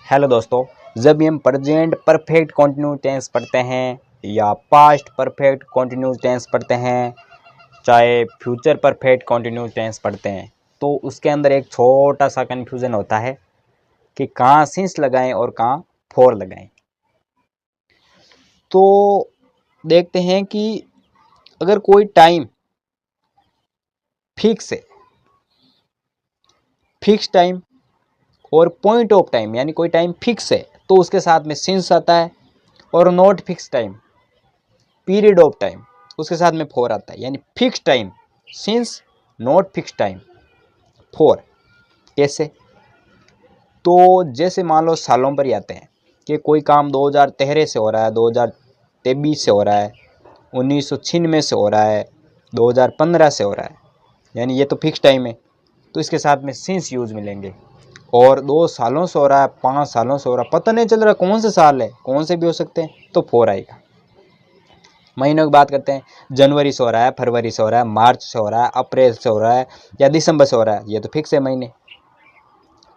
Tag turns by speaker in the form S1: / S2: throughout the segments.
S1: Hello दोस्तों, जब भी हम प्रेजेंट परफेक्ट कंटिन्यूस टेंस पढ़ते हैं या पास्ट परफेक्ट कंटिन्यूस टेंस पढ़ते हैं, चाहे फ्यूचर परफेक्ट कंटिन्यूस टेंस पढ़ते हैं, तो उसके अंदर एक छोटा सा कन्फ्यूज़न होता है कि कहाँ सिंस लगाएं और कहाँ फॉर लगाएं। तो देखते हैं कि अगर कोई टाइम फिक्स है, फिक्स टाइम और पॉइंट ऑफ टाइम यानी कोई टाइम फिक्स है तो उसके साथ में सिंस आता है, और not fix time period of time उसके साथ में फॉर आता है। यानी fix time since, not fix time for. कैसे? तो जैसे मान लो सालों पर ही आते हैं कि कोई काम 2013 से हो रहा है, 2023 से हो रहा है, 1996 से हो रहा है, 2015 से हो रहा है, यानी ये तो फिक्स टाइम है, तो इसके साथ में सिंस यूज मिलेंगे। और 2 सालों से हो रहा है, 5 सालों से हो रहा है, पता नहीं चल रहा कौन से साल है, कौन से भी हो सकते हैं, तो फॉर आएगा। महीनों की बात करते हैं, जनवरी से हो रहा है, फरवरी से हो रहा है, मार्च से हो रहा है, अप्रैल से हो रहा है या दिसंबर से हो रहा है, ये तो फिक्स है महीने,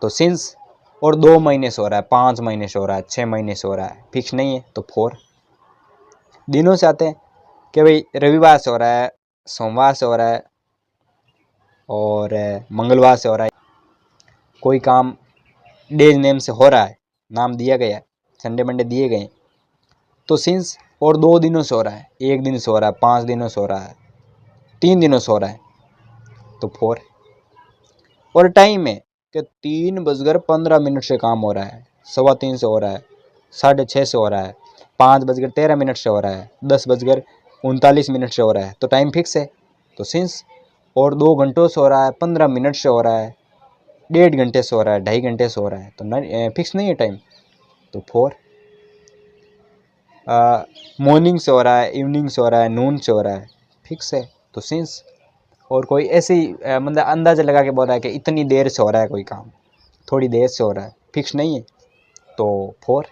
S1: तो सिंस। और 2 महीने से हो रहा है, 5 महीने से हो रहा है, 6 महीने से हो रहा है, फिक्स नहीं है, तो फॉर। दिनों से आते हैं कि भाई रविवार से हो रहा है, सोमवार से हो रहा है और मंगलवार से हो रहा है। कोई काम डेज नेम से हो रहा है, नाम दिया गया है, संडे मंडे दिए गए, तो सिंस। और 2 दिनों से हो रहा है, 1 दिन से हो रहा है, 5 दिनों से हो रहा है, 3 दिनों से हो रहा है, तो फॉर। और टाइम है कि 3:15 से काम हो रहा है, 3:15 से हो रहा है, 6:30 से हो रहा है, 5:13 से हो रहा है, 10:39 से हो रहा है, तो टाइम फिक्स है, तो सिंस। और 2 घंटों से हो रहा है, 15 मिनट से हो रहा है, 1.5 घंटे से हो रहा है, 2.5 घंटे से हो रहा है, तो फिक्स नहीं है टाइम, तो फॉर। मॉर्निंग से हो रहा है, इवनिंग से हो रहा है, नून से हो रहा है, फिक्स है, तो सिंस। और कोई ऐसे ही मतलब अंदाज़ा लगा के बोल रहा है कि इतनी देर से हो रहा है कोई काम, थोड़ी देर से हो रहा है, फिक्स नहीं है, तो फॉर।